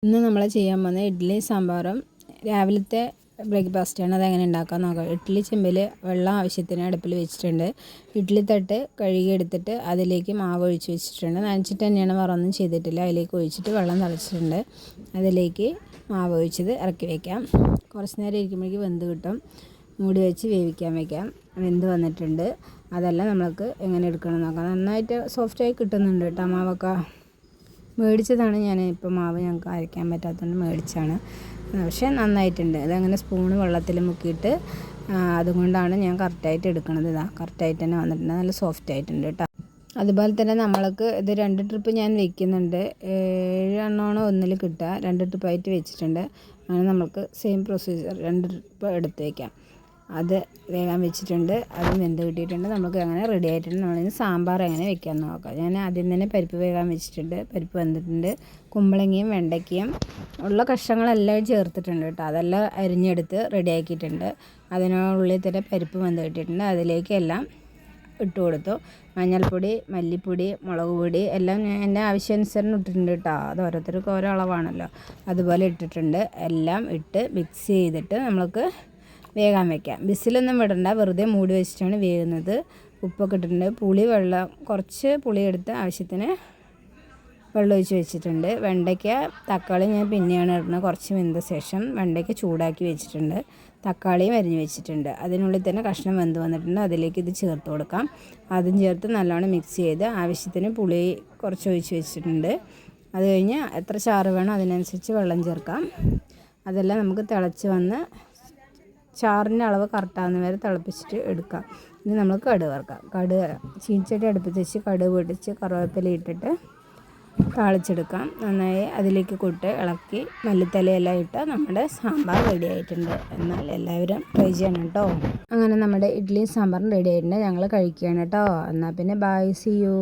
ഇന്ന് നമ്മൾ ചെയ്യാൻ പോകുന്ന ഇഡ്ഡലി സാമ്പാറും രാവിലത്തെ ബ്രേക്ക്ഫാസ്റ്റാണ്. അതെങ്ങനെ ഉണ്ടാക്കാൻ നോക്കാം. ഇഡ്ഡലി ചെമ്പിൽ വെള്ളം ആവശ്യത്തിന് അടുപ്പിൽ വെച്ചിട്ടുണ്ട്. ഇഡ്ഡലി തട്ട് കഴുകിയെടുത്തിട്ട് അതിലേക്ക് മാവ് ഒഴിച്ച് വെച്ചിട്ടുണ്ട്. നനച്ചിട്ട് തന്നെയാണ്, വേറൊന്നും ചെയ്തിട്ടില്ല. അതിലേക്ക് ഒഴിച്ചിട്ട് വെള്ളം തിളച്ചിട്ടുണ്ട്. അതിലേക്ക് മാവ് ഒഴിച്ചത് ഇറക്കി വയ്ക്കാം. കുറച്ച് നേരം ഇരിക്കുമ്പോഴേക്ക് വെന്ത് കിട്ടും. മൂടി വെച്ച് വേവിക്കാൻ വയ്ക്കാം. വെന്ത് വന്നിട്ടുണ്ട്. അതെല്ലാം നമ്മൾക്ക് എങ്ങനെ എടുക്കണം നോക്കാം. നന്നായിട്ട് സോഫ്റ്റായി കിട്ടുന്നുണ്ട് കേട്ടോ. മാവൊക്കെ മേടിച്ചതാണ്. ഞാൻ ഇപ്പോൾ മാവ് ഞങ്ങൾക്ക് അരയ്ക്കാൻ പറ്റാത്തതുകൊണ്ട് മേടിച്ചാണ്. പക്ഷേ നന്നായിട്ടുണ്ട്. അതങ്ങനെ സ്പൂണ് വെള്ളത്തിൽ മുക്കിയിട്ട് അതുകൊണ്ടാണ് ഞാൻ കറക്റ്റായിട്ട് എടുക്കുന്നത്. ഇതാ കറക്റ്റായിട്ട് തന്നെ വന്നിട്ടുണ്ട്. നല്ല സോഫ്റ്റ് ആയിട്ടുണ്ട് കേട്ടോ. അതുപോലെ തന്നെ നമ്മൾക്ക് ഇത് 2 ട്രിപ്പ് ഞാൻ വെക്കുന്നുണ്ട്. 7 എണ്ണമാണ് ഒന്നിൽ കിട്ടുക. 2 ട്രിപ്പായിട്ട് വെച്ചിട്ടുണ്ട്. അങ്ങനെ നമുക്ക് സെയിം പ്രൊസീജിയർ 2 ട്രിപ്പ് എടുത്ത് വയ്ക്കാം. അത് വേഗം വെച്ചിട്ടുണ്ട്. അതും വെന്ത് കിട്ടിയിട്ടുണ്ട്. നമുക്ക് അങ്ങനെ റെഡി ആയിട്ടുണ്ട്. നമ്മളിന്ന് സാമ്പാർ എങ്ങനെ വെക്കാമെന്ന് നോക്കാം. ഞാൻ ആദ്യം തന്നെ പരിപ്പ് വേഗം വെച്ചിട്ടുണ്ട്. പരിപ്പ് വെന്തിട്ടുണ്ട്. കുമ്പളങ്ങയും വെണ്ടയ്ക്കയും ഉള്ള കഷ്ണങ്ങളെല്ലാം ചേർത്തിട്ടുണ്ട് കേട്ടോ. അതെല്ലാം അരിഞ്ഞെടുത്ത് റെഡിയാക്കിയിട്ടുണ്ട്. അതിനുള്ളിൽ തന്നെ പരിപ്പ് വെന്ത് കിട്ടിയിട്ടുണ്ട്. അതിലേക്ക് എല്ലാം ഇട്ട് കൊടുത്തു. മഞ്ഞൾപ്പൊടി, മല്ലിപ്പൊടി, മുളക് പൊടി എല്ലാം ഞാൻ എൻ്റെ ആവശ്യാനുസരണം ഇട്ടിട്ടുണ്ട് കേട്ടോ. അത് ഓരോരുത്തർക്കും ഓരോ അളവാണല്ലോ. അതുപോലെ ഇട്ടിട്ടുണ്ട്. എല്ലാം ഇട്ട് മിക്സ് ചെയ്തിട്ട് നമുക്ക് വേഗം വയ്ക്കാം. വിസിലൊന്നും വിടണ്ട, വെറുതെ മൂടി വെച്ചിട്ടാണ് വേകുന്നത്. ഉപ്പൊക്കെ ഇട്ടിട്ടുണ്ട്. കുറച്ച് പുളി എടുത്ത് ആവശ്യത്തിന് വെള്ളം ഒഴിച്ച് വെച്ചിട്ടുണ്ട്. വെണ്ടയ്ക്ക തക്കാളി ഞാൻ പിന്നെയാണ് ഇടുന്നത്. കുറച്ച് വെന്ത ശേഷം വെണ്ടയ്ക്ക ചൂടാക്കി വെച്ചിട്ടുണ്ട്. തക്കാളിയും അരിഞ്ഞ് വെച്ചിട്ടുണ്ട്. അതിനുള്ളിൽ തന്നെ കഷ്ണം വെന്ത് വന്നിട്ടുണ്ട്. അതിലേക്ക് ഇത് ചേർത്ത് കൊടുക്കാം. അതും ചേർത്ത് നല്ലോണം മിക്സ് ചെയ്ത് ആവശ്യത്തിന് പുളി കുറച്ച് ഒഴിച്ച് വെച്ചിട്ടുണ്ട്. അത് കഴിഞ്ഞ് എത്ര ചാറ് വേണോ അതിനനുസരിച്ച് വെള്ളം ചേർക്കാം. അതെല്ലാം നമുക്ക് തിളച്ച് വന്ന് ചാറിൻ്റെ അളവ് കറക്റ്റാകുന്ന വരെ തിളപ്പിച്ചിട്ട് എടുക്കാം. ഇനി നമ്മൾ കടുക് വറുക്കാം. ചീനിച്ചട്ടി അടുപ്പത്ത് വെച്ച് കടുക് പൊട്ടിച്ച് കറിവേപ്പില ഇട്ടിട്ട് താളിച്ചെടുക്കാം. നന്നായി അതിലേക്ക് ഇളക്കി മല്ലിത്തലയെല്ലാം ഇട്ടാൽ നമ്മുടെ സാമ്പാർ റെഡി ആയിട്ടുണ്ട്. എന്നാൽ എല്ലാവരും ട്രൈ ചെയ്യണം കേട്ടോ. അങ്ങനെ നമ്മുടെ ഇഡ്ഡലിയും സാമ്പാറും റെഡി ആയിട്ടുണ്ട്. ഞങ്ങൾ കഴിക്കുകയാണ് കേട്ടോ. എന്നാൽ പിന്നെ ബൈ, സീ യു.